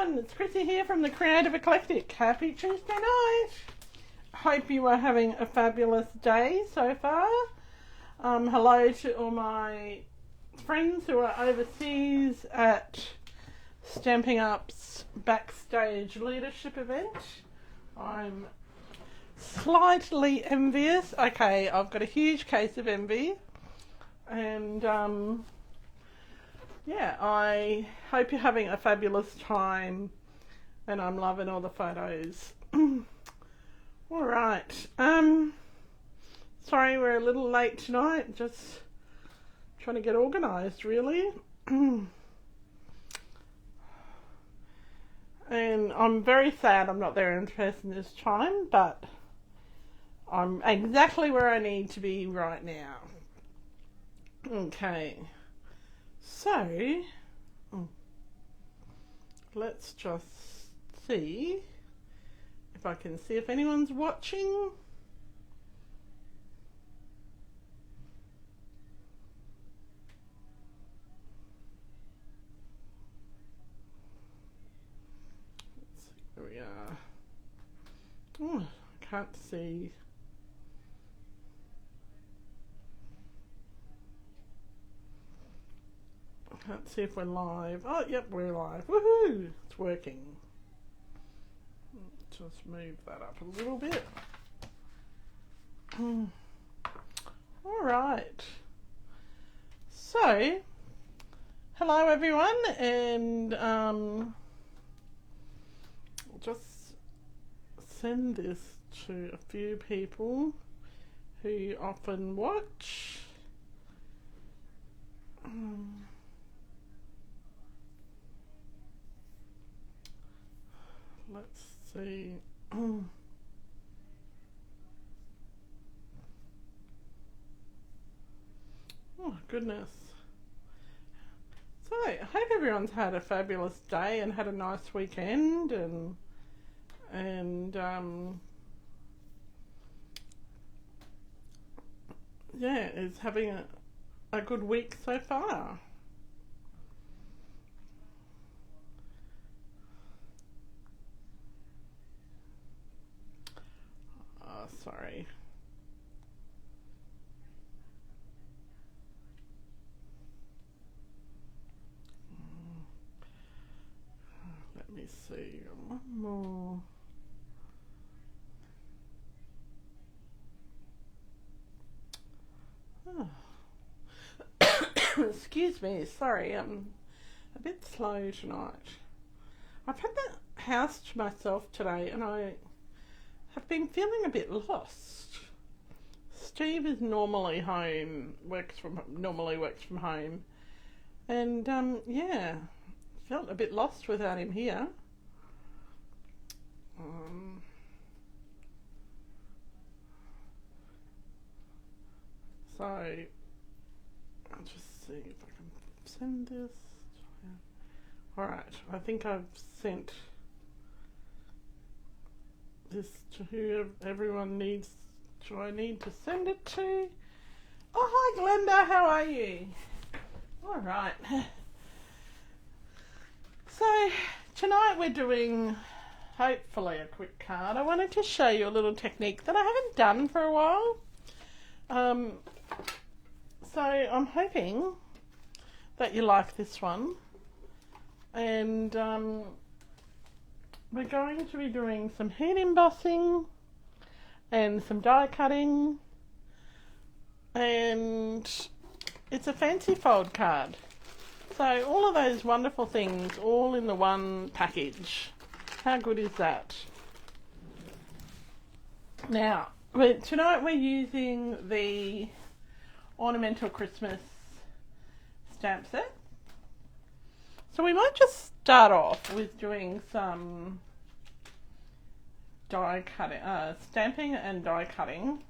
everyone, it's Chrissy here from the Creative Eclectic. Happy Tuesday night. Hope you are having a fabulous day so far. Hello to all my friends who are overseas at Stamping Up's backstage leadership event. I'm slightly envious. Okay, I've got a huge case of envy, and yeah, I hope you're having a fabulous time, and I'm loving all the photos. Alright, sorry we're a little late tonight, just trying to get organised really. And I'm very sad I'm not there in person this time, but I'm exactly where I need to be right now. Okay. So, let's just see if I can see if anyone's watching. Let's see where we are. Oh, I can't see. Can't see if we're live. Oh, yep, we're live. Woohoo! It's working. Just move that up a little bit. Alright. So, hello everyone, and I'll just send this to a few people who often watch. Let's see. Oh goodness. So I hope everyone's had a fabulous day and had a nice weekend, and yeah, is having a good week so far. Sorry. Let me see. One more. Oh. Excuse me. Sorry. I'm a bit slow tonight. I've had the house to myself today, and I have been feeling a bit lost. Steve is normally home, normally works from home, and yeah, felt a bit lost without him here. So I'll just see if I can send this. Alright, I think I've sent this to who everyone needs. Do I need to send it to? Oh, hi Glenda, how are you? Alright. So tonight we're doing hopefully a quick card. I wanted to show you a little technique that I haven't done for a while. So I'm hoping that you like this one, and we're going to be doing some heat embossing and some die cutting, and it's a fancy fold card. So all of those wonderful things all in the one package. How good is that? Now, tonight we're using the Ornamental Christmas stamp set. So we might just start off with doing some die cutting, stamping and die cutting,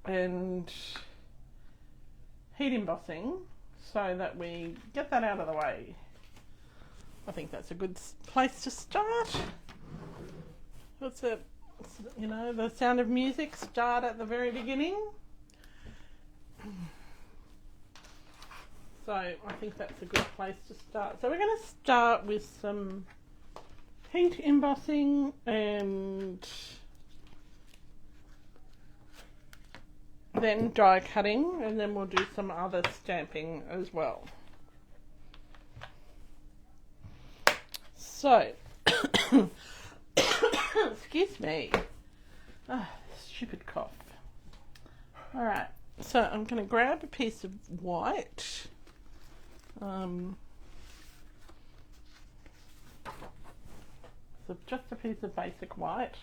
and heat embossing, so that we get that out of the way. I think that's a good place to start. What's it? You know, the sound of music, start at the very beginning. So I think that's a good place to start. So we're going to start with some heat embossing and then die cutting, and then we'll do some other stamping as well. So, excuse me. Stupid cough. Alright, so I'm going to grab a piece of white. So just a piece of basic white.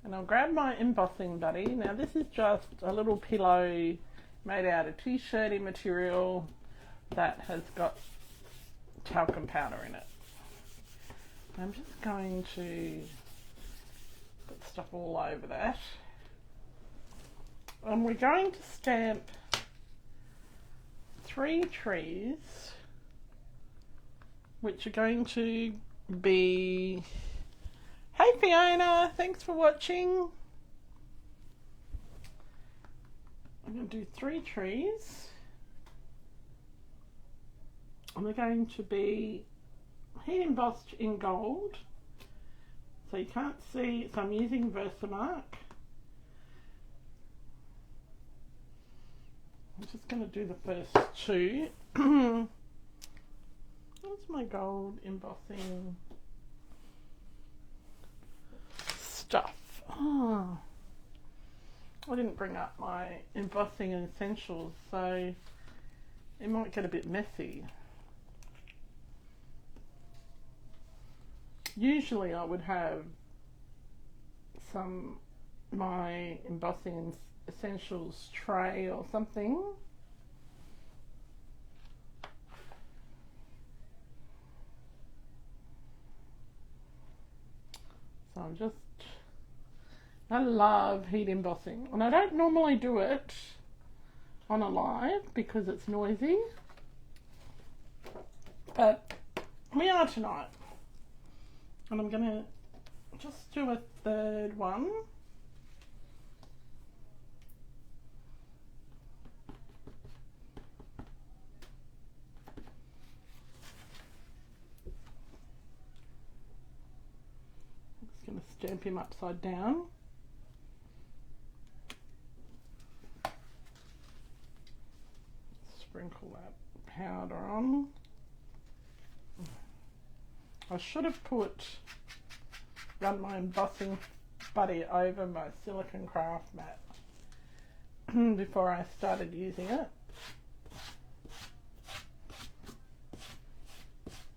And I'll grab my embossing buddy. Now this is just a little pillow made out of t-shirty material that has got talcum powder in it. I'm just going to put stuff all over that. And we're going to stamp 3 trees, which are going to be... Hey Fiona, thanks for watching. I'm going to do 3 trees. And they're going to be heat embossed in gold. So you can't see, so I'm using Versamark. I'm just going to do the first 2. Where's my gold embossing stuff? Oh, I didn't bring up my embossing essentials, so it might get a bit messy. Usually I would have my embossing essentials tray or something. So I love heat embossing, and I don't normally do it on a live because it's noisy, but we are tonight. And I'm going to just do a 3rd one. I'm just going to stamp him upside down. Sprinkle that powder on. I should have run my embossing buddy over my silicone craft mat before I started using it,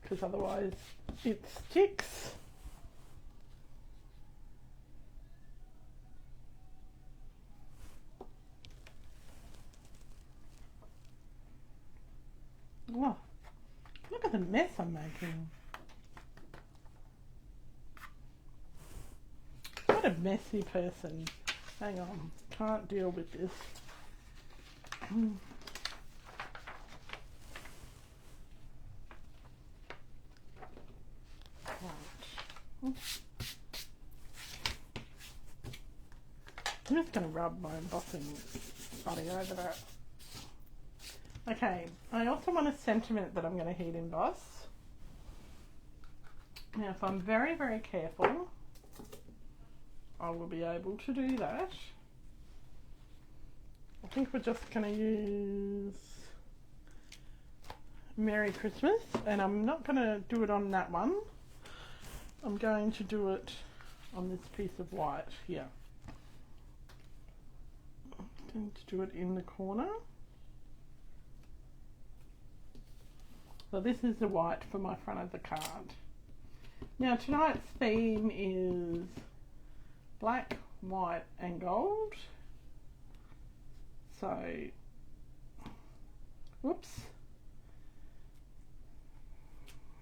because otherwise it sticks. Oh, look at the mess I'm making. What a messy person. Hang on, can't deal with this. Right. I'm just going to rub my embossing buddy over that. Okay, I also want a sentiment that I'm going to heat emboss. Now if I'm very, very careful, I will be able to do that. I think we're just going to use Merry Christmas, and I'm not going to do it on that one. I'm going to do it on this piece of white here. I'm going to do it in the corner. So this is the white for my front of the card. Now tonight's theme is black, white and gold. So, whoops.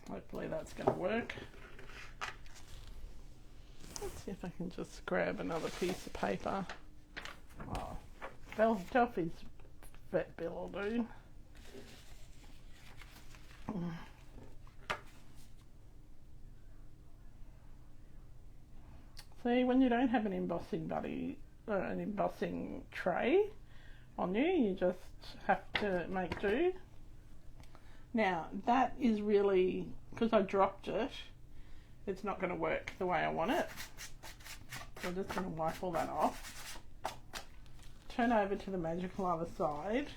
Hopefully that's going to work. Let's see if I can just grab another piece of paper. Oh, Delphi's vet bill will do. See, when you don't have an embossing buddy, an embossing tray on you, you just have to make do. Now that is really, because I dropped it, it's not going to work the way I want it. So I'm just going to wipe all that off. Turn over to the magical other side.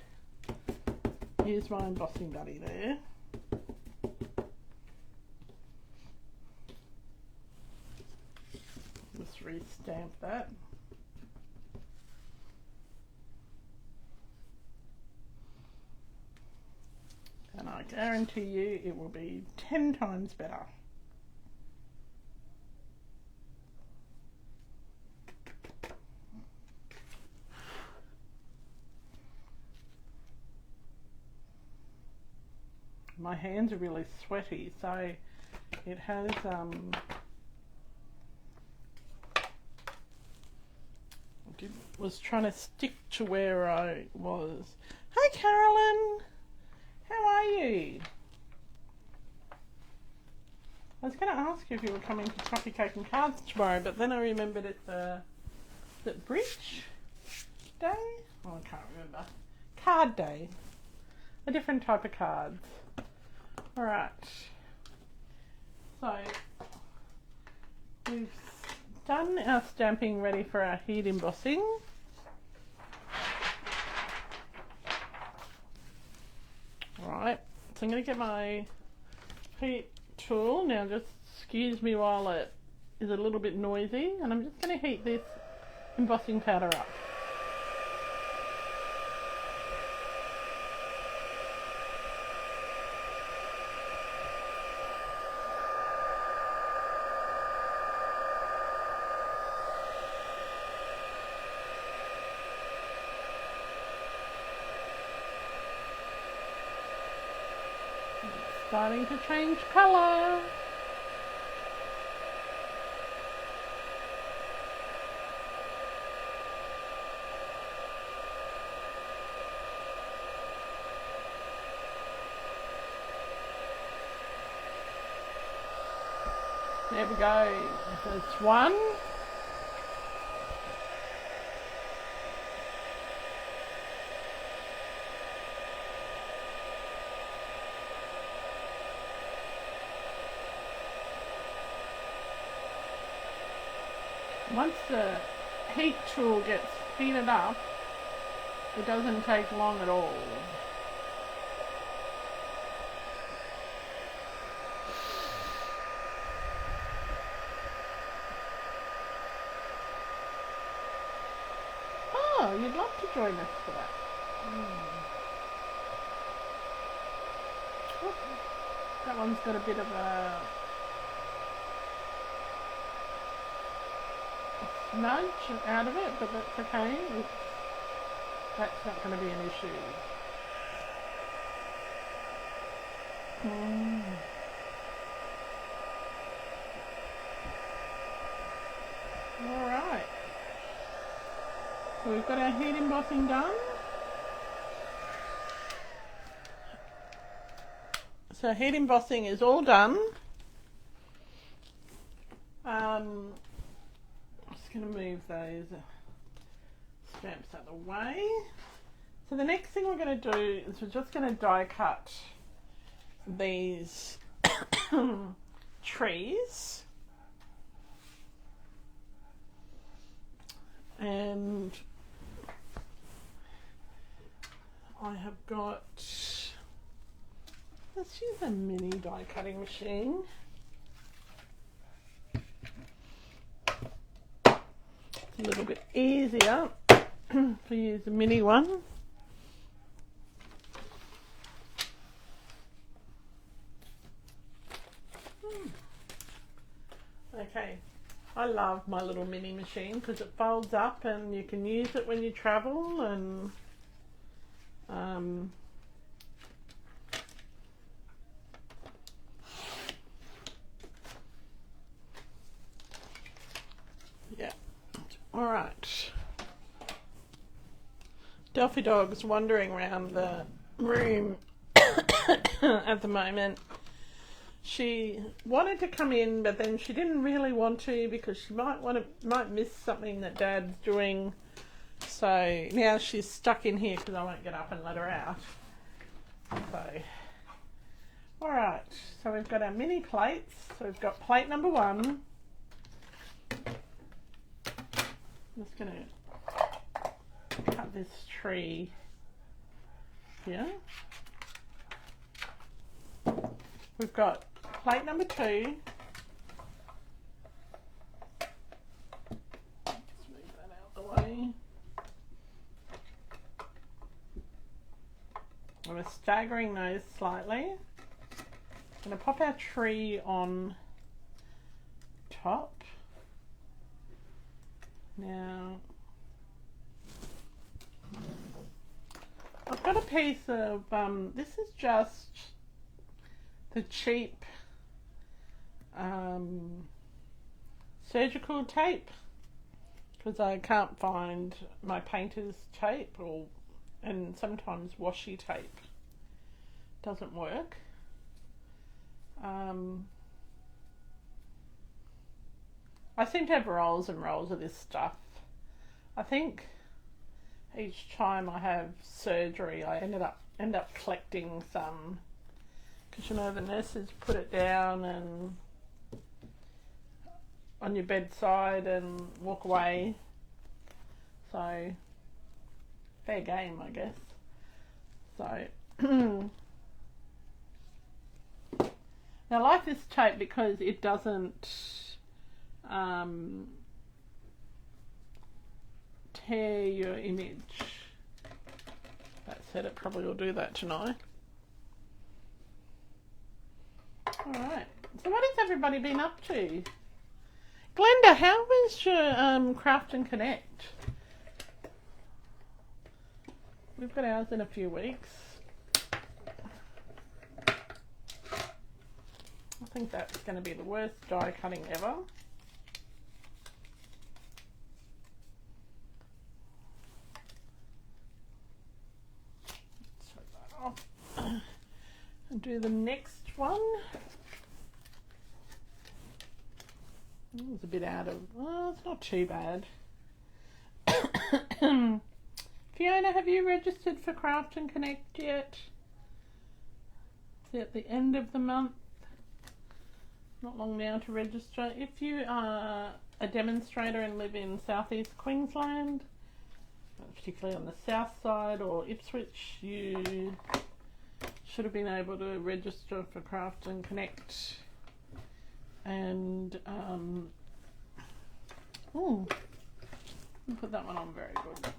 Use my embossing buddy there. Just re-stamp that. And I guarantee you it will be 10 times better. My hands are really sweaty, so it has was trying to stick to where I was. Hi Carolyn, how are you? I was going to ask you if you were coming to Coffee Cake and Cards tomorrow, but then I remembered it's is it Bridge Day? Oh, I can't remember. Card Day. A different type of cards. Alright. So, we've done our stamping ready for our heat embossing. Alright, so I'm going to get my heat tool. Now just excuse me while it is a little bit noisy, and I'm just going to heat this embossing powder up. Starting to change colour. There we go. That's one. Once the heat tool gets heated up, it doesn't take long at all. Oh, you'd love to join us for that. Oops. That one's got a bit of a smudge out of it, but that's okay. That's not going to be an issue. Alright. So we've got our heat embossing done. So heat embossing is all done. I'm just going to move those stamps out of the way. So the next thing we're going to do is we're just going to die cut these trees. And I have got, let's use a mini die cutting machine. It's a little bit easier to use a mini one. Okay, I love my little mini machine because it folds up and you can use it when you travel, and yeah. All right. Delphi Dog's wandering around the room at the moment. She wanted to come in, but then she didn't really want to because she might miss something that Dad's doing. So now she's stuck in here because I won't get up and let her out. So Alright, so we've got our mini plates. So we've got plate number 1. I'm just going to cut this tree here. We've got plate number 2. Just move that out the way. And we're staggering those slightly. I'm going to pop our tree on top. Now, I've got a piece of, this is just the cheap surgical tape, because I can't find my painter's tape, and sometimes washi tape doesn't work. I seem to have rolls and rolls of this stuff. I think each time I have surgery I end up collecting some, because you know the nurses put it down and on your bedside and walk away, so fair game, I guess. So now I like this tape because it doesn't tear your image. That said, it probably will do that tonight. Alright, so what has everybody been up to? Glenda, how was your Craft and Connect? We've got ours in a few weeks. I think that's going to be the worst die cutting ever. Let's take that off and do the next one. It's a bit out of, oh, it's not too bad. Fiona, have you registered for Craft and Connect yet? It's at the end of the month. Not long now to register. If you are a demonstrator and live in southeast Queensland, particularly on the south side or Ipswich, you should have been able to register for Craft and Connect. And oh, I'll put that one on very good.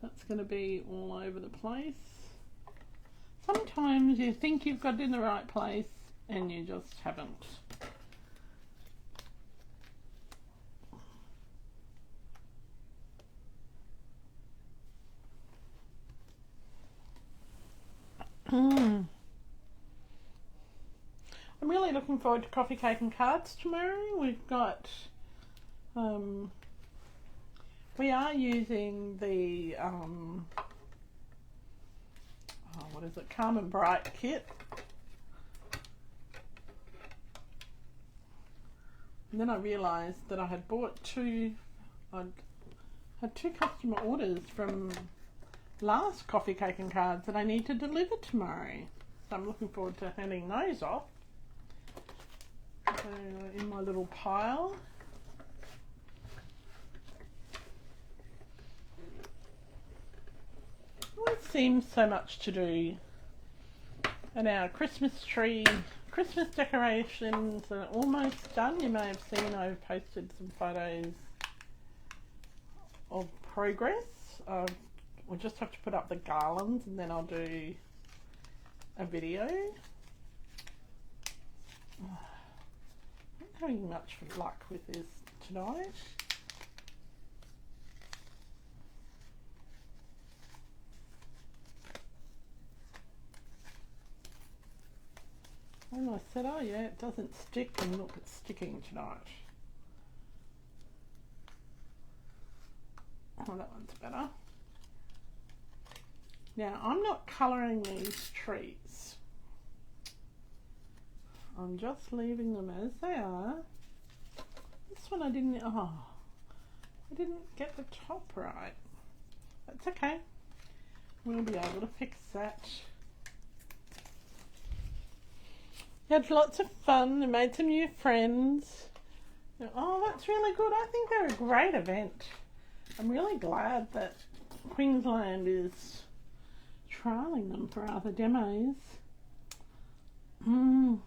That's going to be all over the place. Sometimes you think you've got it in the right place and you just haven't. I'm really looking forward to Coffee, Cake and Cards tomorrow. We've got, we are using the, what is it, Calm and Bright kit. And then I realised that I had bought I'd had 2 customer orders from last Coffee, Cake and Cards that I need to deliver tomorrow. So I'm looking forward to handing those off. So in my little pile. It seems so much to do. And our Christmas tree, Christmas decorations are almost done. You may have seen I've posted some photos of progress. We'll just have to put up the garlands and then I'll do a video. I'm not having much luck with this tonight. And I said, oh yeah, it doesn't stick, and look, it's sticking tonight. Oh, that one's better. Now, I'm not colouring these trees. I'm just leaving them as they are. This one I didn't get the top right. That's okay. We'll be able to fix that. had lots of fun and made some new friends. Oh, that's really good. I think they're a great event. I'm really glad that Queensland is trialling them for other demos. And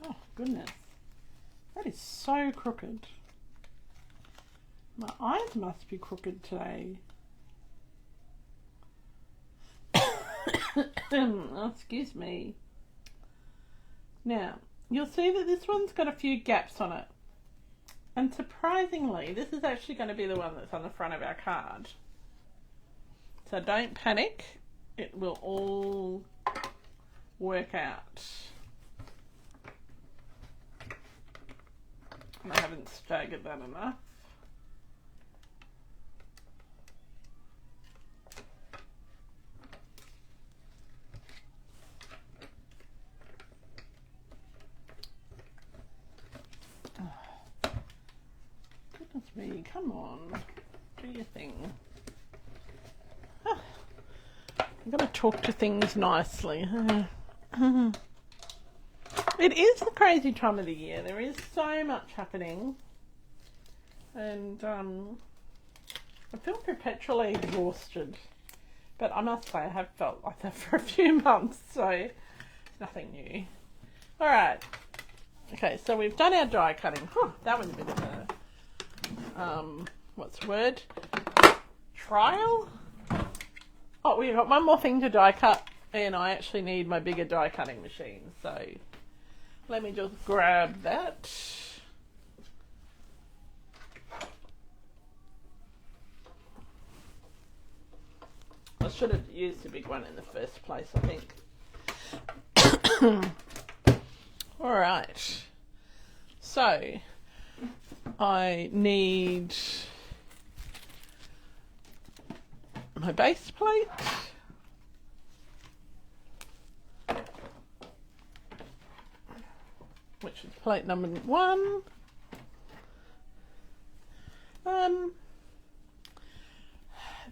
oh goodness, that is so crooked. My eyes must be crooked today. Oh, excuse me. Now, you'll see that this one's got a few gaps on it. And surprisingly, this is actually going to be the one that's on the front of our card. So don't panic. It will all work out. And I haven't staggered that enough. Me, come on, do your thing. I'm going to talk to things nicely. It is the crazy time of the year. There is so much happening, and I feel perpetually exhausted. But I must say I have felt like that for a few months, so it's nothing new. All right. Okay, so we've done our die cutting. That was a bit of a what's the word? Trial? Oh, we've got one more thing to die cut, and I actually need my bigger die cutting machine, so let me just grab that. I should have used the big one in the first place, I think. Alright, so I need my base plate, which is plate number 1.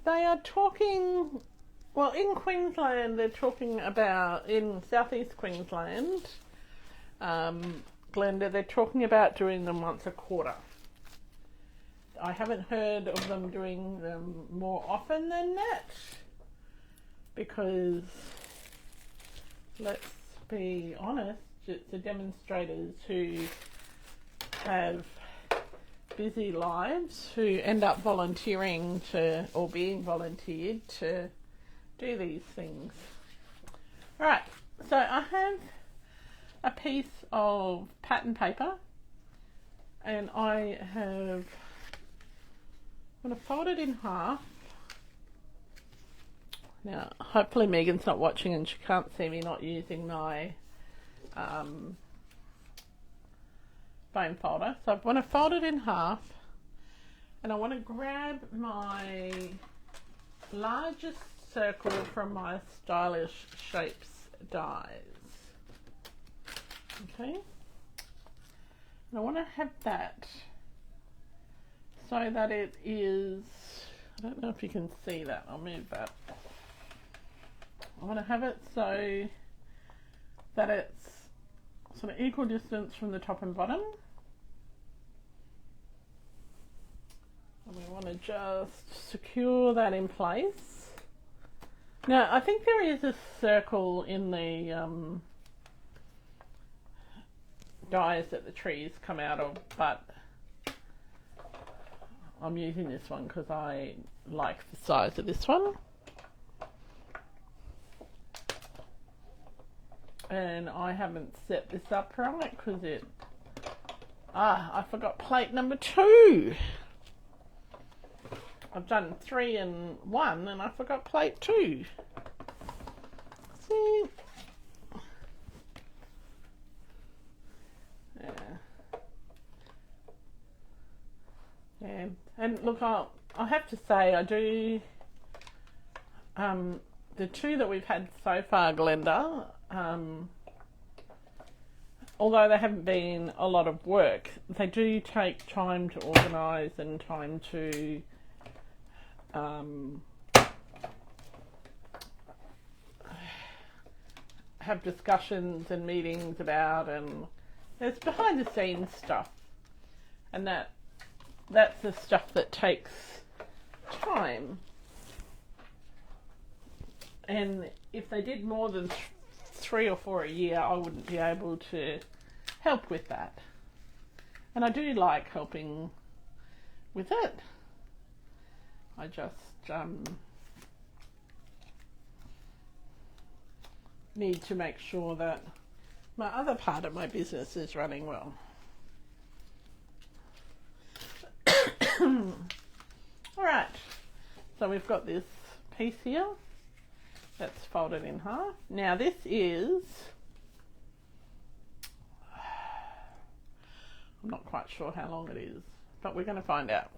They are talking, well, in Queensland they're talking about, in southeast Queensland, Glenda, they're talking about doing them once a quarter. I haven't heard of them doing them more often than that, because let's be honest, it's the demonstrators who have busy lives who end up volunteering to, or being volunteered to do these things. Alright, so I have a piece of pattern paper, and I have, I'm going to fold it in half. Now hopefully Megan's not watching and she can't see me not using my foam folder. So I want to fold it in half, and I want to grab my largest circle from my Stylish Shapes dies. Okay, and I want to have that so that it is, I don't know if you can see that, I'll move that. I want to have it so that it's sort of equal distance from the top and bottom. And we want to just secure that in place. Now I think there is a circle in the dies that the trees come out of, but I'm using this one because I like the size of this one. And I haven't set this up right because it, I forgot plate number 2. I've done 3 and 1 and I forgot plate 2. See? Yeah. And look, I'll have to say I do, the 2 that we've had so far, Glenda, although they haven't been a lot of work, they do take time to organise and time to have discussions and meetings about, and there's behind the scenes stuff, and that's the stuff that takes time. And if they did more than 3 or 4 a year, I wouldn't be able to help with that. And I do like helping with it. I just need to make sure that my other part of my business is running well. Alright, so we've got this piece here that's folded in half. Now this is, I'm not quite sure how long it is, but we're going to find out.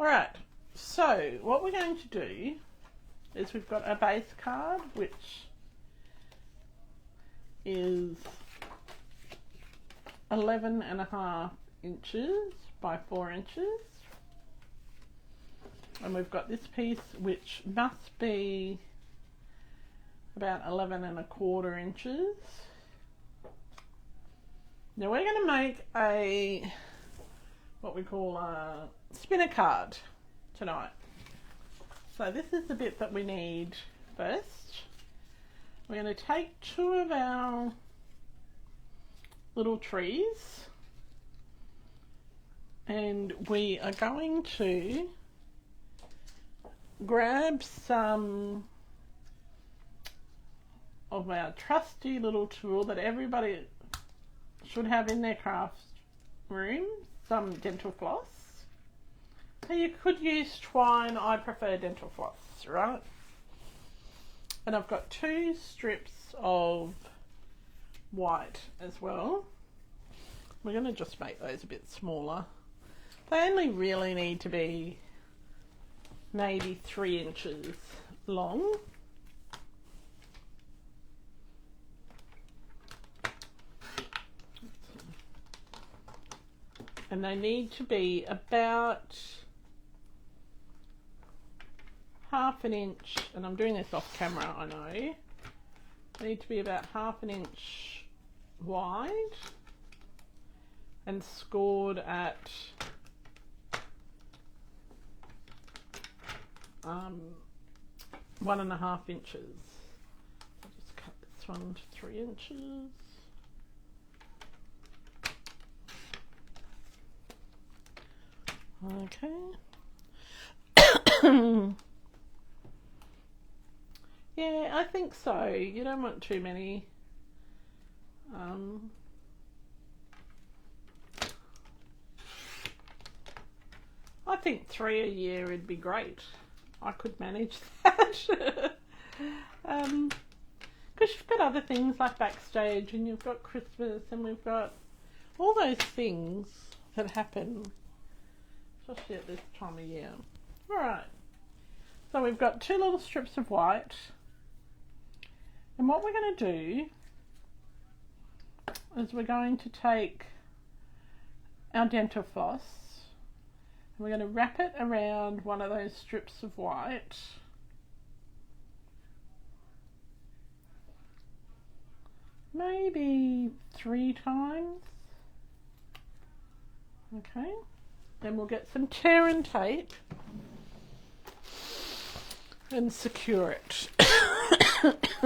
Alright, so what we're going to do is we've got a base card which is 11.5 inches by 4 inches, and we've got this piece which must be about 11.25 inches. Now we're going to make a what we call a spinner card tonight. So this is the bit that we need first. We're going to take 2 of our little trees and we are going to grab some of our trusty little tool that everybody should have in their craft room, some dental floss. Now you could use twine, I prefer dental floss, right? And I've got 2 strips of white as well. We're going to just make those a bit smaller. They only really need to be maybe 3 inches long. And they need to be about half an inch, and I'm doing this off camera, I know. They need to be about half an inch wide and scored at 1.5 inches. I'll just cut this one to 3 inches. Okay. Yeah, I think so. You don't want too many. I think 3 a year would be great. I could manage that. Because you've got other things like backstage, and you've got Christmas, and we've got all those things that happen, especially at this time of year. Alright, so we've got 2 little strips of white, and what we're going to do is we're going to take our dental floss and we're going to wrap it around one of those strips of white, maybe 3 times. Okay, then we'll get some tear and tape and secure it. I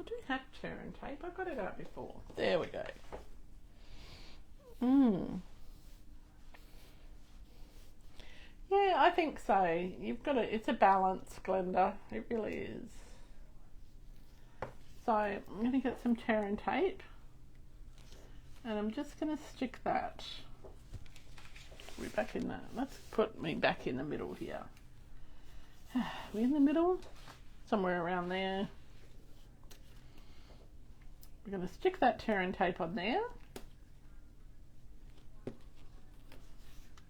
do have tear and tape. I got it out before. There we go. Yeah, I think so. You've got it's a balance, Glenda. It really is. So I'm going to get some tear and tape, and I'm just going to stick that. We're back in that. Let's put me back in the middle here. We're in the middle, somewhere around there. We're going to stick that tear and tape on there.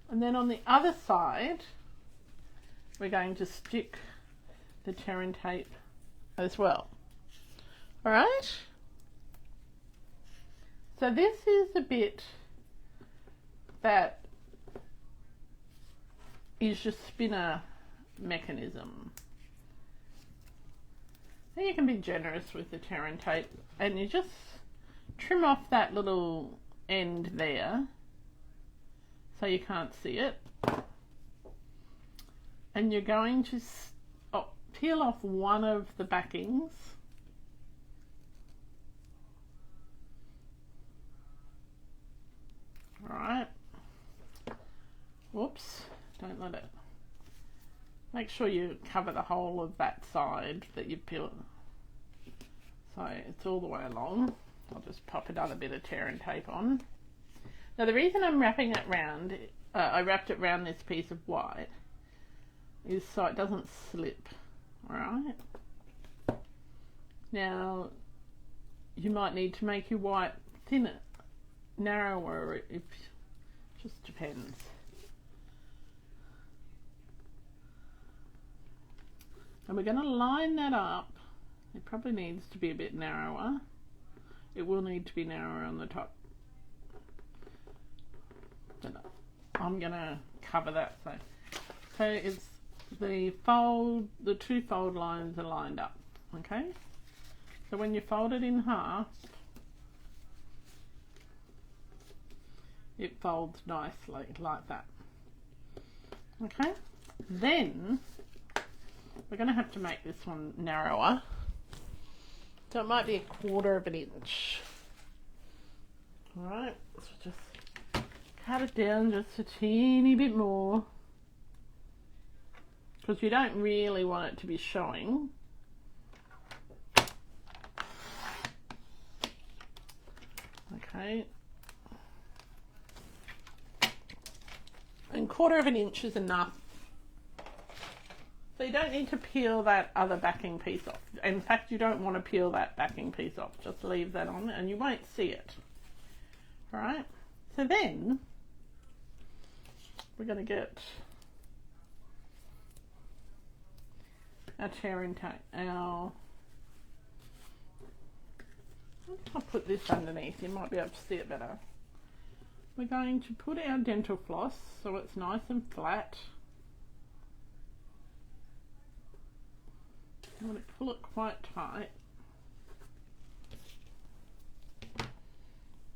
And then on the other side, we're going to stick the tear and tape as well. All right? So this is a bit that is your spinner mechanism. Then you can be generous with the tear and tape, and you just trim off that little end there so you can't see it. And you're going to peel off one of the backings. Alright. Whoops, don't let it. Make sure you cover the whole of that side that you peel. So it's all the way along. I'll just pop another bit of tear and tape on. Now the reason I'm wrapping it round, I wrapped it round this piece of white, is so it doesn't slip. Alright. Now you might need to make your white thinner, narrower, it just depends. And we're going to line that up. It probably needs to be a bit narrower. It will need to be narrower on the top. But I'm going to cover that. So it's the two fold lines are lined up. Okay? So when you fold it in half, it folds nicely like that. Okay? Then we're going to have to make this one narrower. So it might be 1/4 of an inch. Alright, so just cut it down just a teeny bit more. Because you don't really want it to be showing. Okay. And 1/4 of an inch is enough. So you don't need to peel that other backing piece off. In fact, you don't want to peel that backing piece off. Just leave that on and you won't see it. Alright? So then, we're going to get our tear and tape. I'll put this underneath. You might be able to see it better. We're going to put our dental floss so it's nice and flat. I'm going to pull it quite tight.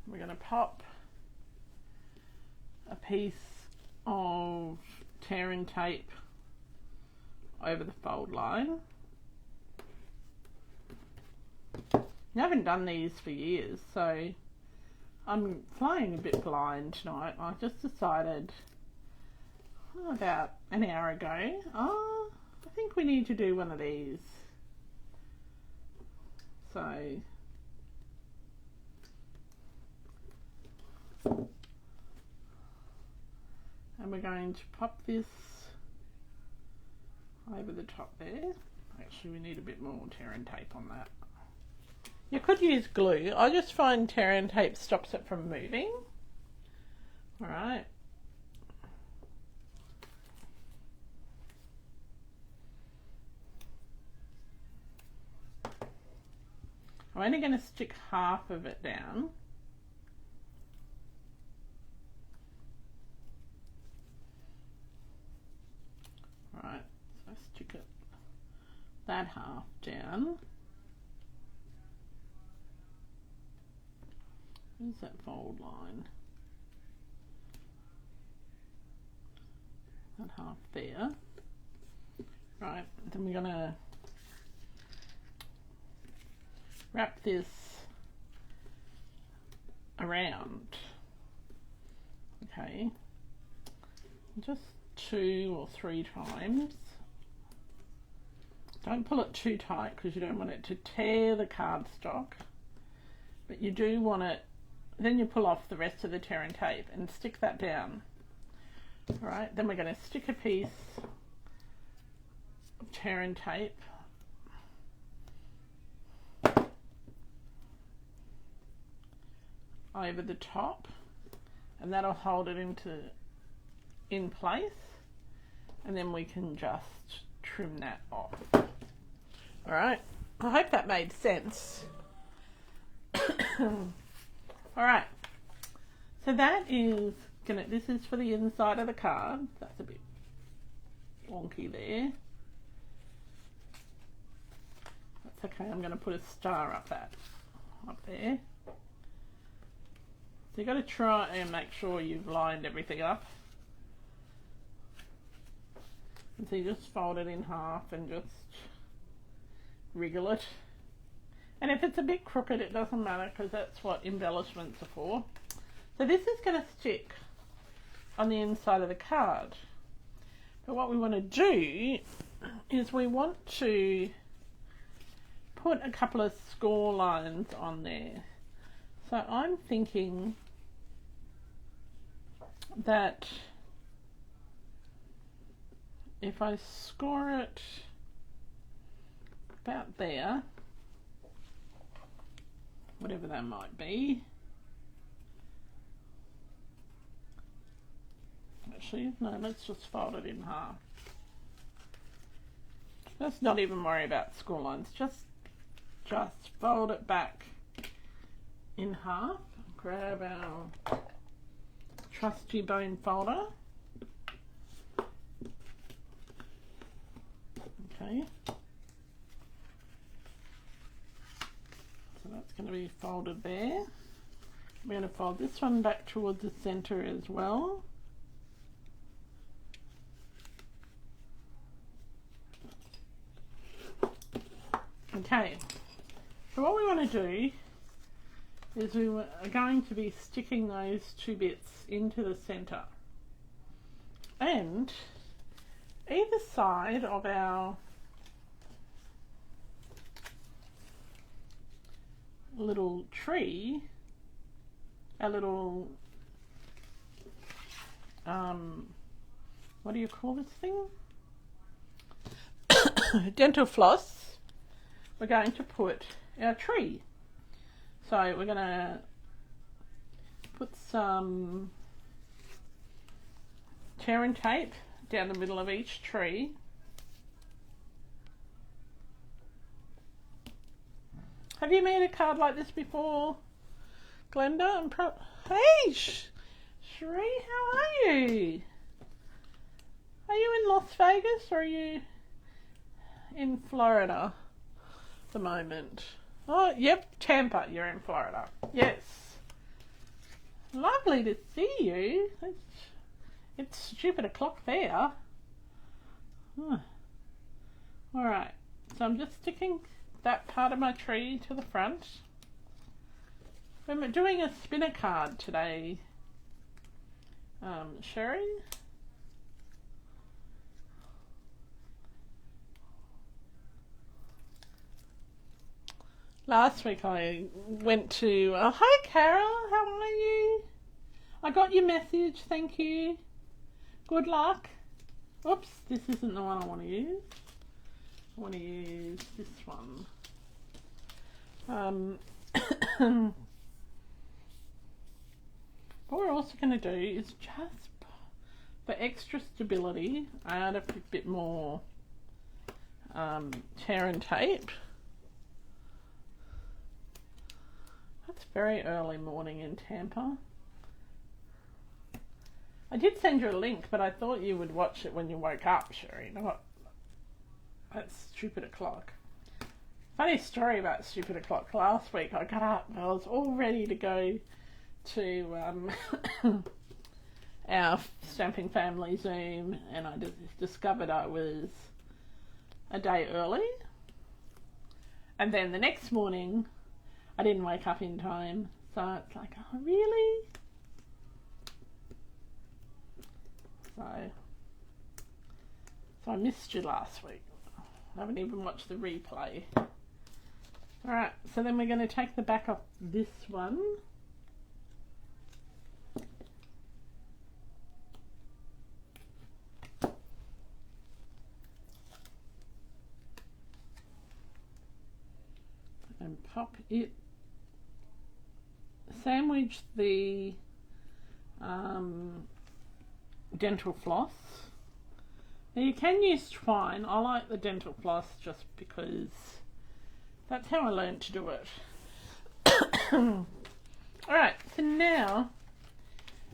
We're going to pop a piece of tear and tape over the fold line. I haven't done these for years, so I'm flying a bit blind tonight. I just decided about an hour ago, I think we need to do one of these. So and we're going to pop this over the top there. Actually, we need a bit more tear and tape on that. You could use glue. I just find tear and tape stops it from moving. Alright. I'm only going to stick half of it down. Right, so stick it that half down. Where's that fold line? That half there. Right, then we're going to wrap this around. Okay, just 2 or 3 times. Don't pull it too tight because you don't want it to tear the cardstock, but you do want it. Then you pull off the rest of the tear and tape and stick that down. Alright, then we're going to stick a piece of tear and tape over the top, and that'll hold it in place, and then we can just trim that off. Alright, I hope that made sense. Alright, so that is this is for the inside of the card. That's a bit wonky there. That's okay, I'm going to put a star up there. So you've got to try and make sure you've lined everything up. And so you just fold it in half and just wriggle it. And if it's a bit crooked, it doesn't matter, because that's what embellishments are for. So this is going to stick on the inside of the card. But what we want to do is we want to put a couple of score lines on there. So I'm thinking that if I score it about there, whatever that might be. Actually, no, let's just fold it in half. Let's not even worry about score lines. Just fold it back in half. Grab our trusty bone folder. Okay. So that's going to be folded there. We're going to fold this one back towards the center as well. Okay, so what we want to do is we are going to be sticking those two bits into the center, and either side of our little tree, our little what do you call this thing? Dental floss. We're going to put our tree. So we're going to put some tear and tape down the middle of each tree. Have you made a card like this before, Glenda? Hey, Sheree, how are you? Are you in Las Vegas or are you in Florida at the moment? Oh, yep, Tampa, you're in Florida. Yes. Lovely to see you. It's stupid o'clock there. Huh. Alright, so I'm just sticking that part of my tree to the front. We're doing a spinner card today, Sherry. Last week I went to, hi Carol, how are you? I got your message, thank you. Good luck. Oops, this isn't the one I want to use. I want to use this one. What we're also going to do is just, for extra stability, add a bit more tear and tape. It's very early morning in Tampa. I did send you a link, but I thought you would watch it when you woke up, Sherry. Not at stupid o'clock. Funny story about stupid o'clock. Last week I got up and I was all ready to go to our Stamping Family Zoom, and I discovered I was a day early. And then the next morning I didn't wake up in time, so it's like, oh really? So I missed you last week. I haven't even watched the replay. Alright, so then we're going to take the back off this one. And pop it, sandwich the dental floss. Now you can use twine. I like the dental floss just because that's how I learned to do it. Alright, so now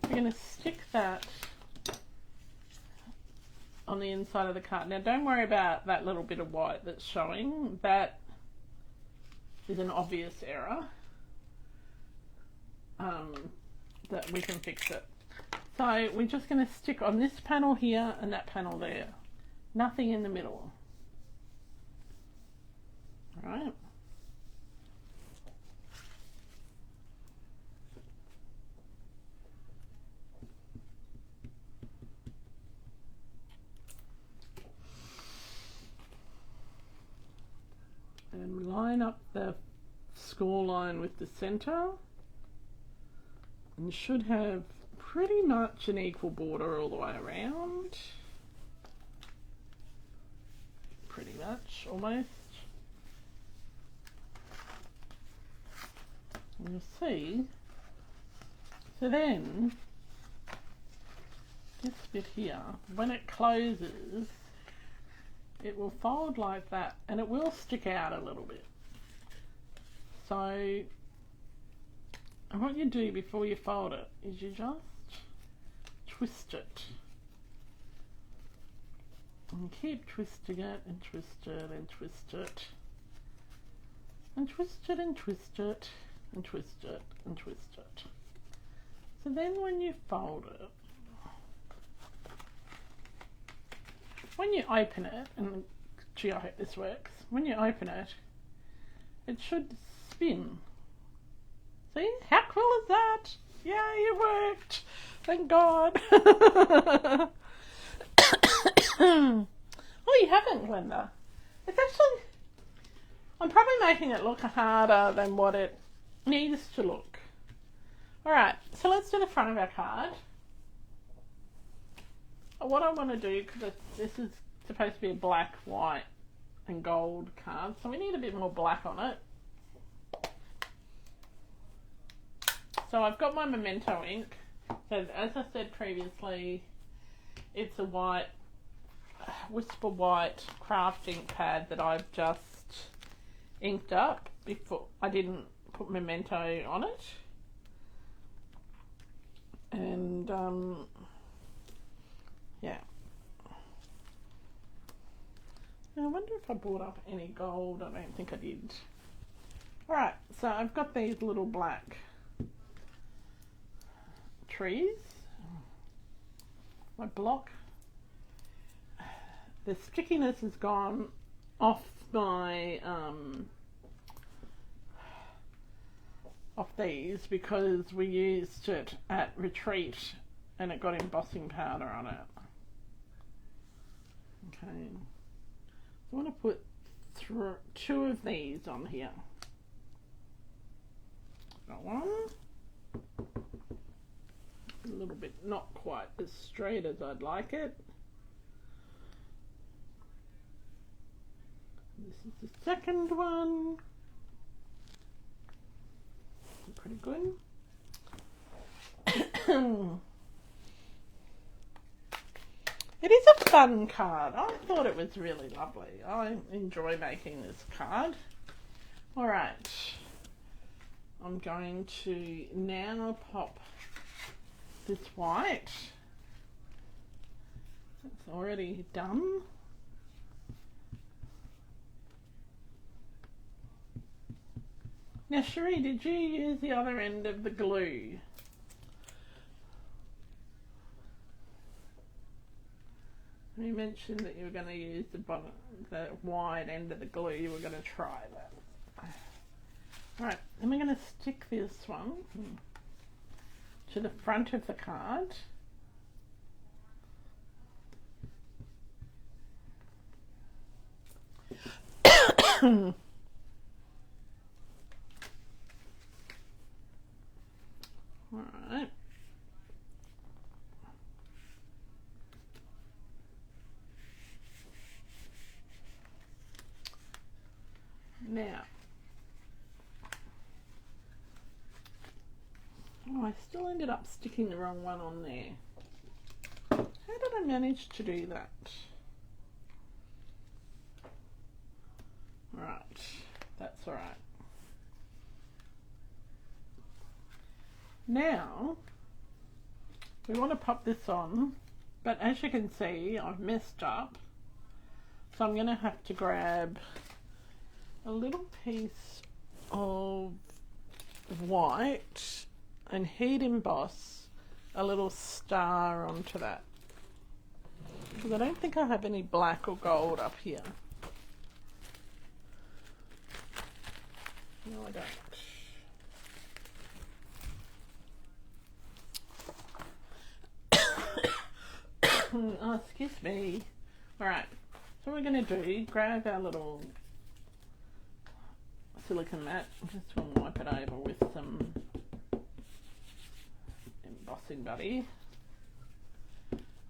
we're going to stick that on the inside of the card. Now don't worry about that little bit of white that's showing. That is an obvious error. That we can fix it. So we're just going to stick on this panel here and that panel there. Nothing in the middle. Alright. And line up the score line with the center. And you should have pretty much an equal border all the way around. Pretty much, almost. And you'll see. So then, this bit here, when it closes, it will fold like that and it will stick out a little bit. So, and what you do before you fold it is you just twist it. And keep twisting it and twist it and twist it. And twist it and twist it and twist it and twist it. So then when you fold it, when you open it, and gee, I hope this works, when you open it, it should spin. See? How cool is that? Yay, it worked! Thank God. Oh, you haven't, Glenda. It's actually... I'm probably making it look harder than what it needs to look. Alright, so let's do the front of our card. What I want to do, because this is supposed to be a black, white and gold card, so we need a bit more black on it. So I've got my Memento ink. So as I said previously, it's a white, Whisper White craft ink pad that I've just inked up before. I didn't put Memento on it. And yeah. Now I wonder if I brought up any gold. I don't think I did. Alright, so I've got these little black trees. My block. The stickiness has gone off my off these because we used it at retreat and it got embossing powder on it. Okay, so I want to put two of these on here. Got one. A little bit not quite as straight as I'd like it. This is the second one. Pretty good. It is a fun card. I thought it was really lovely. I enjoy making this card. Alright. I'm going to now pop this white. It's already done. Now, Cherie, did you use the other end of the glue? You mentioned that you were going to use the wide end of the glue. You were going to try that. Alright, then we're going to stick this one to the front of the card. Alright. Now, oh, I still ended up sticking the wrong one on there. How did I manage to do that? Right, that's alright. Now we want to pop this on, but as you can see I've messed up, so I'm going to have to grab a little piece of white and heat emboss a little star onto that, because I don't think I have any black or gold up here. No, I don't. Oh, excuse me. Alright, so what we're going to do, grab our little silicone mat, just want to wipe it over with some embossing buddy.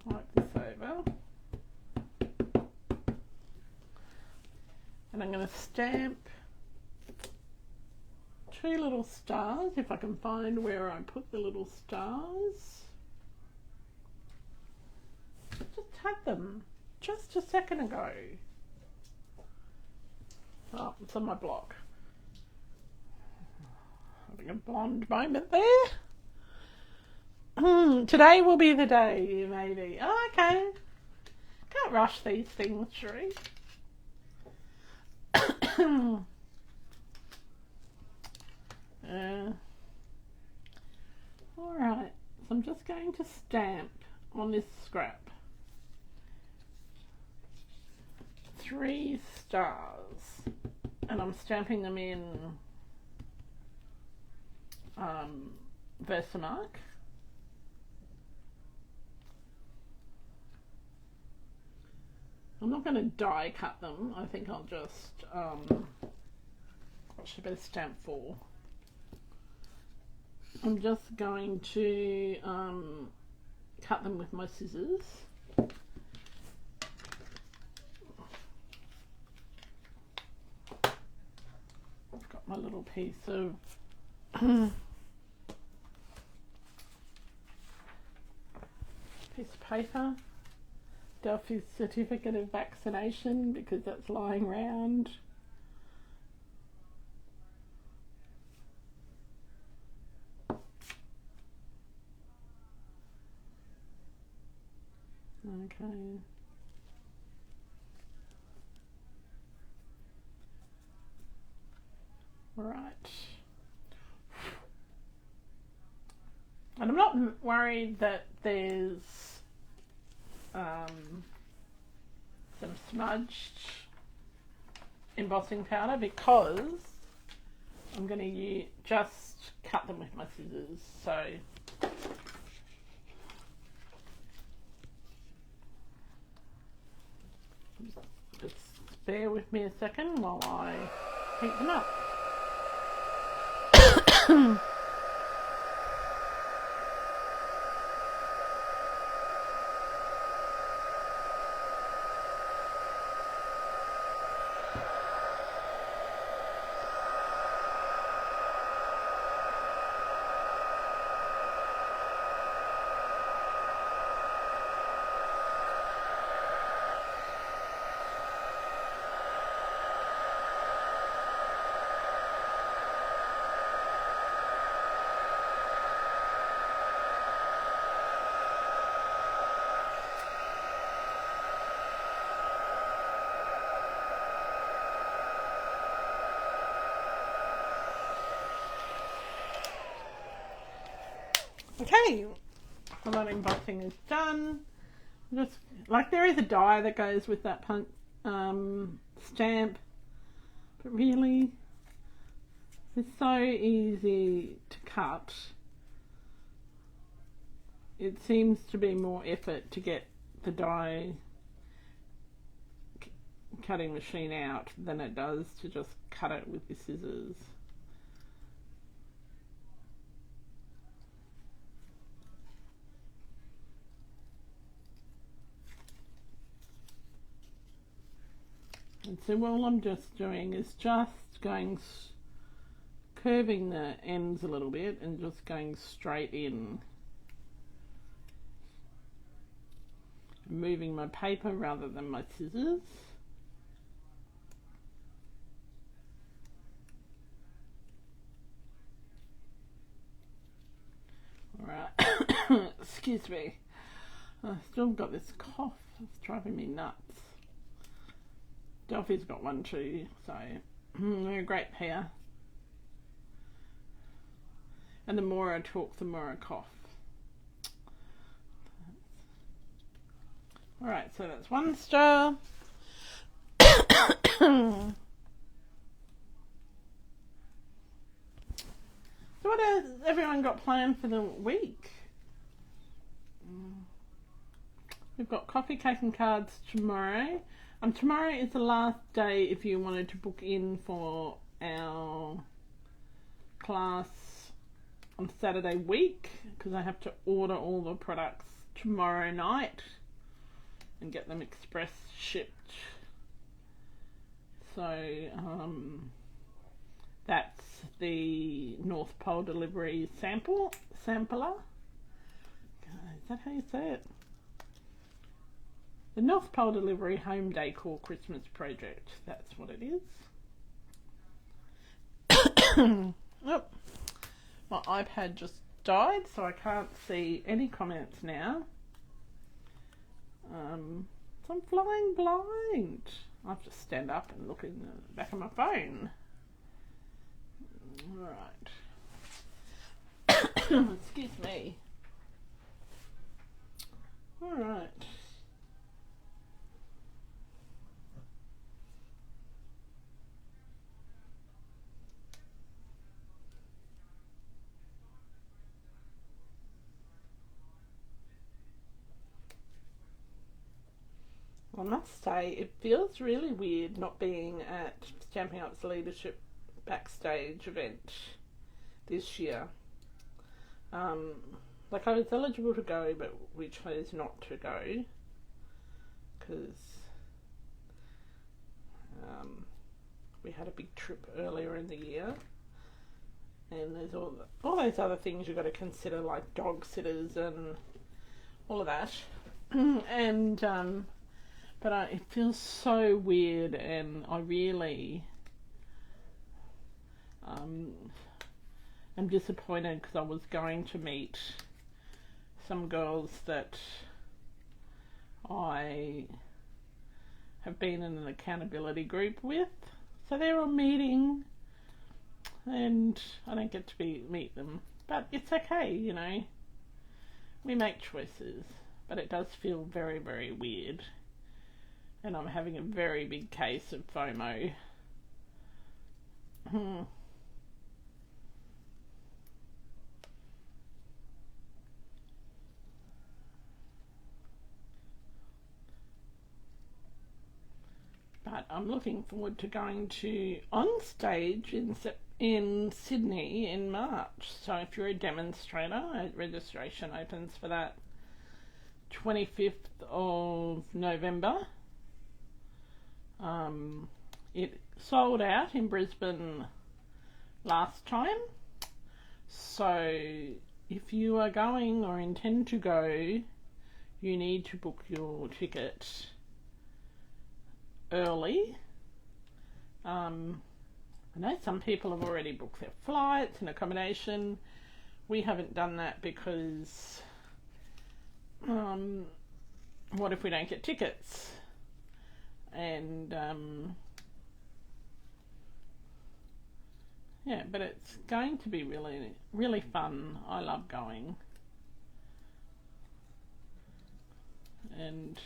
Wipe this over. And I'm going to stamp 2 little stars, if I can find where I put the little stars. Just had them just a second ago. Oh, it's on my block. Having a blonde moment there. Today will be the day, maybe. Oh, okay. Can't rush these things, Sheree. Alright, so I'm just going to stamp on this scrap 3 stars, and I'm stamping them in Versamark. I'm not going to die cut them. I think I'll just what's the best stamp for? I'm just going to cut them with my scissors. I've got my little piece of paper, Delphi's certificate of vaccination, because that's lying around. Okay. Right. And I'm not worried that there's some smudged embossing powder, because I'm going to just cut them with my scissors. So just bear with me a second while I heat them up. Okay, so that embossing is done. Just like, there is a die that goes with that stamp, but really it's so easy to cut. It seems to be more effort to get the die cutting machine out than it does to just cut it with the scissors. And so all I'm just doing is just going, curving the ends a little bit and just going straight in. Moving my paper rather than my scissors. Excuse me. I've still got this cough. It's driving me nuts. Delphi's got one too, so we're a great pair. And the more I talk, the more I cough. Alright, so that's one star. So what has everyone got planned for the week? We've got coffee, cake and cards tomorrow. Tomorrow is the last day if you wanted to book in for our class on Saturday week, because I have to order all the products tomorrow night and get them express shipped. So that's the North Pole Delivery sampler. Is that how you say it? The North Pole Delivery Home Decor Christmas Project. That's what it is. Oh, my iPad just died, so I can't see any comments now. So I'm flying blind. I have to stand up and look in the back of my phone. Alright. Excuse me. Alright. I must say, it feels really weird not being at Stamping Up's Leadership Backstage event this year. Like, I was eligible to go, but we chose not to go because we had a big trip earlier in the year, and there's all those other things you've got to consider, like dog sitters and all of that. And but it feels so weird, and I really am disappointed because I was going to meet some girls that I have been in an accountability group with. So they're all meeting, and I don't get to meet them. But it's okay, you know. We make choices, but it does feel very, very weird. And I'm having a very big case of FOMO. But I'm looking forward to going to on stage in Sydney in March. So if you're a demonstrator, registration opens for that 25th of November. It sold out in Brisbane last time, so if you are going or intend to go, you need to book your ticket early. I know some people have already booked their flights and accommodation. We haven't done that because what if we don't get tickets? And yeah, but it's going to be really, really fun. I love going, and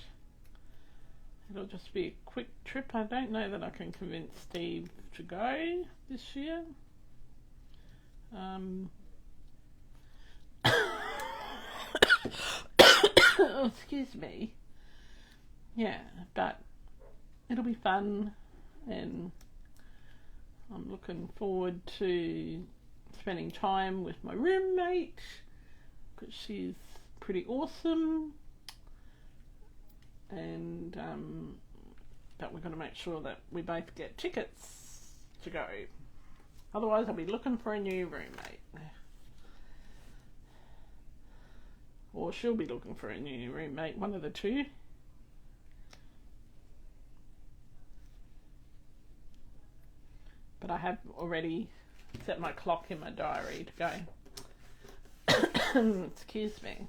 it'll just be a quick trip. I don't know that I can convince Steve to go this year. Oh, excuse me. Yeah, but it'll be fun, and I'm looking forward to spending time with my roommate because she's pretty awesome, and but we're going to make sure that we both get tickets to go. Otherwise I'll be looking for a new roommate, or she'll be looking for a new roommate, one of the two. But I have already set my clock in my diary to go. Excuse me.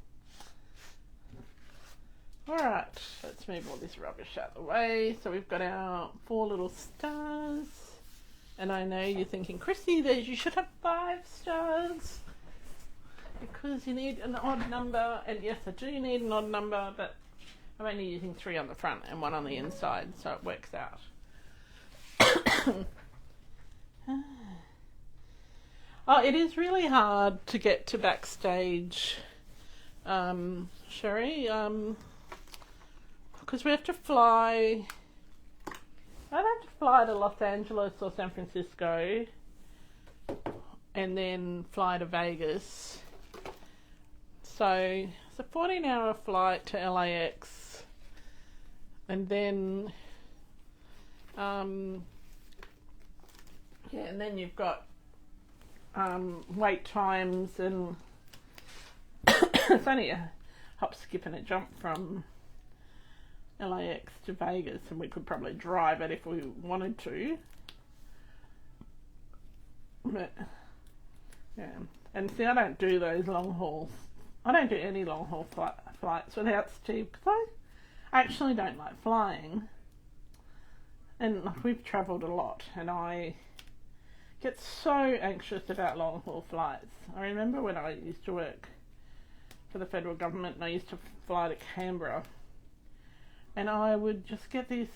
Alright, let's move all this rubbish out of the way. So we've got our 4 little stars. And I know you're thinking, Chrissy, that you should have 5 stars. Because you need an odd number. And yes, I do need an odd number, but I'm only using 3 on the front and 1 on the inside, so it works out. Oh, it is really hard to get to backstage, Sherry, because we have to fly. I'd have to fly to Los Angeles or San Francisco and then fly to Vegas. So it's a 14-hour flight to LAX, and then and then you've got wait times, and it's only a hop, skip and a jump from LAX to Vegas, and we could probably drive it if we wanted to. But yeah, and see, I don't do those long hauls. I don't do any long haul flights without Steve, because I actually don't like flying. And we've travelled a lot, and I get so anxious about long haul flights. I remember when I used to work for the federal government and I used to fly to Canberra, and I would just get this,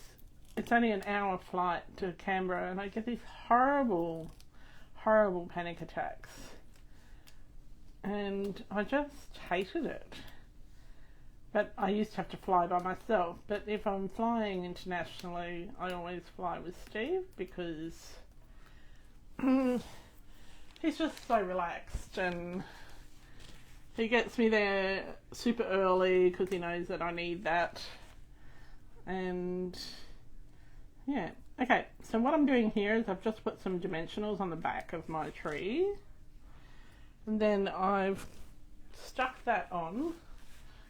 it's only an hour flight to Canberra, and I get these horrible panic attacks, and I just hated it. But I used to have to fly by myself, but if I'm flying internationally, I always fly with Steve, because he's just so relaxed, and he gets me there super early because he knows that I need that. And yeah, okay, so what I'm doing here is I've just put some dimensionals on the back of my tree, and then I've stuck that on.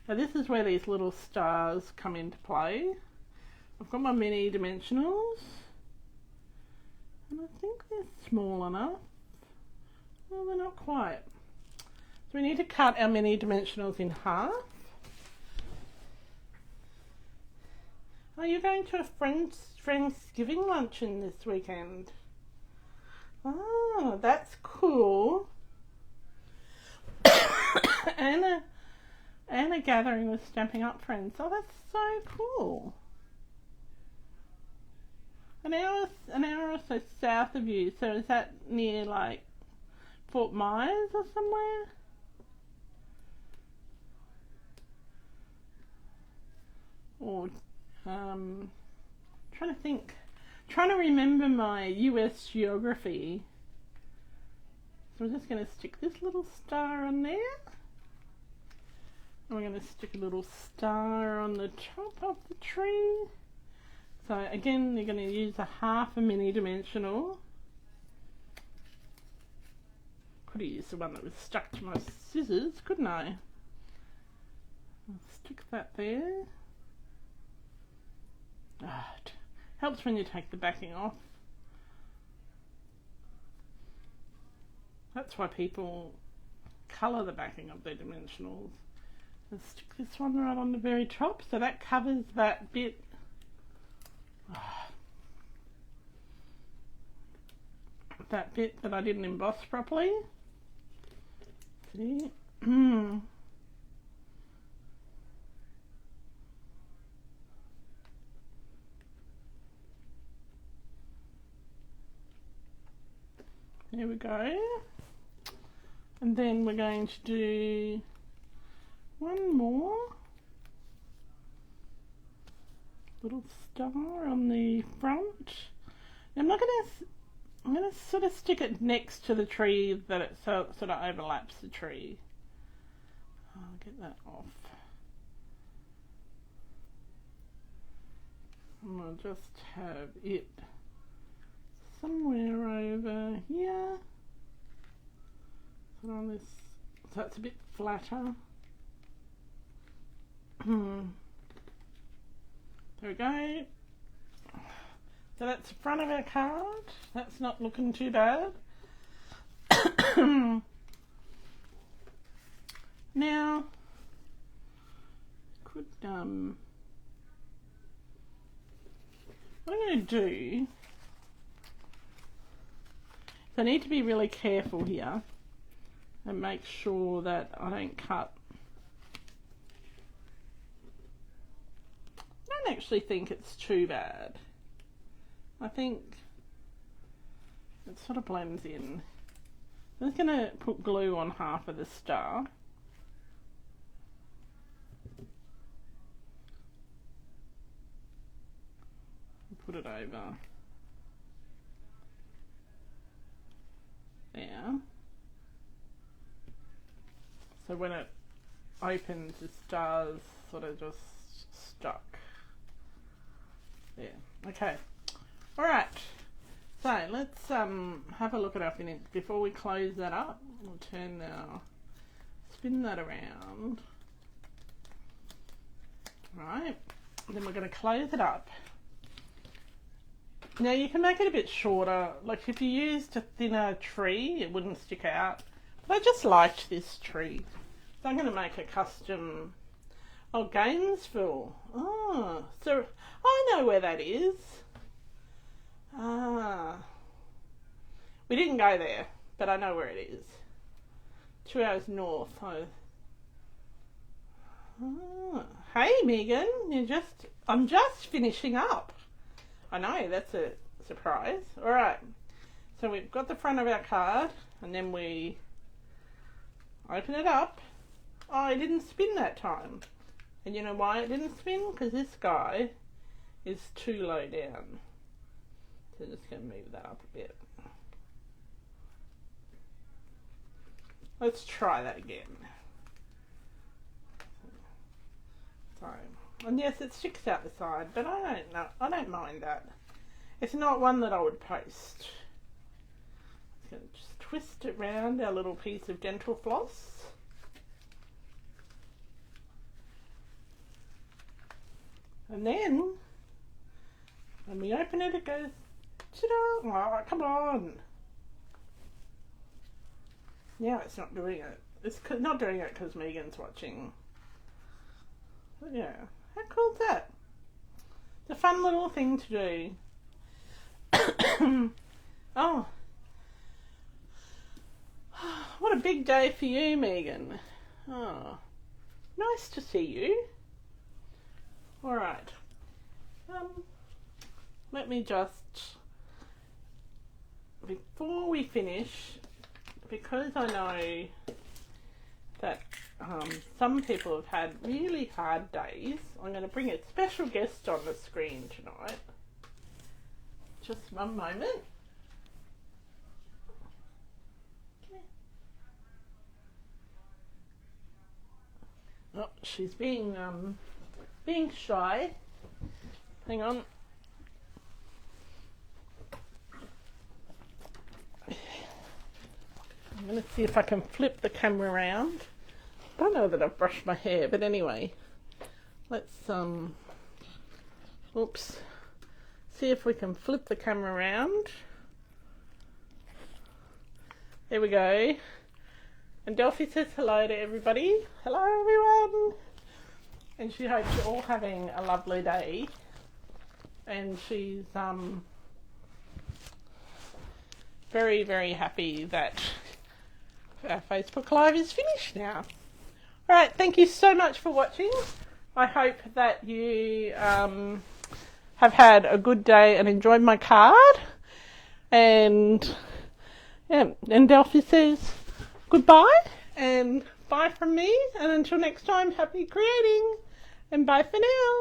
Now this is where these little stars come into play. I've got my mini dimensionals, and I think they're small enough. Well, they're not quite. So we need to cut our mini dimensionals in half. Are you going to a Friendsgiving luncheon this weekend? Oh, that's cool. and a gathering with Stamping Up friends. Oh, that's so cool. An hour or so south of you. So is that near like Fort Myers or somewhere? Or trying to remember my US geography. So we're just going to stick this little star on there. And we're going to stick a little star on the top of the tree. So again, you're going to use a half a mini dimensional. Could have used the one that was stuck to my scissors, couldn't I? I'll stick that there. It helps when you take the backing off. That's why people colour the backing of their dimensionals. And stick this one right on the very top, so that covers that bit. That bit that I didn't emboss properly. See? There we go. And then we're going to do one more little star on the front. Now I'm going to sort of stick it next to the tree that it sort of overlaps the tree. I'll get that off. And I'll just have it somewhere over here. So on this, so it's a bit flatter. There we go. So that's the front of our card. That's not looking too bad. Now, could, what I'm going to do, I need to be really careful here and make sure that I don't cut. I don't actually think it's too bad. I think it sort of blends in. I'm just going to put glue on half of the star. Put it over there. So when it opens, the star's sort of just stuck. There. Okay. Alright. So let's have a look at our finish. Before we close that up, we'll spin that around. Right. Then we're going to close it up. Now you can make it a bit shorter, like if you used a thinner tree it wouldn't stick out, but I just liked this tree, so I'm going to make a custom. Oh, Gainesville, oh, so I know where that is. We didn't go there, but I know where it is. 2 hours north. Hey Megan, I'm just finishing up. I know, that's a surprise. Alright, so we've got the front of our card and then we open it up. Oh, it didn't spin that time. And you know why it didn't spin? Because this guy is too low down. So I'm just going to move that up a bit. Let's try that again. Sorry. And yes, it sticks out the side, but I don't mind that. It's not one that I would post. I'm going to just twist it round our little piece of dental floss. And then, when we open it, it goes, ta-da! Oh, come on! Now it's not doing it. It's not doing it because Megan's watching. But yeah. How cool is that? It's a fun little thing to do. Oh. What a big day for you, Megan. Oh. Nice to see you. Alright. Let me just, before we finish, because I know that some people have had really hard days, I'm going to bring a special guest on the screen tonight. Just one moment. Oh, she's being shy. Hang on. I'm going to see if I can flip the camera around. I don't know that I've brushed my hair, but anyway, let's oops, see if we can flip the camera around. There we go. And Delphi says hello to everybody. Hello everyone. And she hopes you're all having a lovely day. And she's very, very happy that our Facebook Live is finished now. Alright, thank you so much for watching. I hope that you have had a good day and enjoyed my card. And yeah, and Delphi says goodbye and bye from me. And until next time, happy creating and bye for now.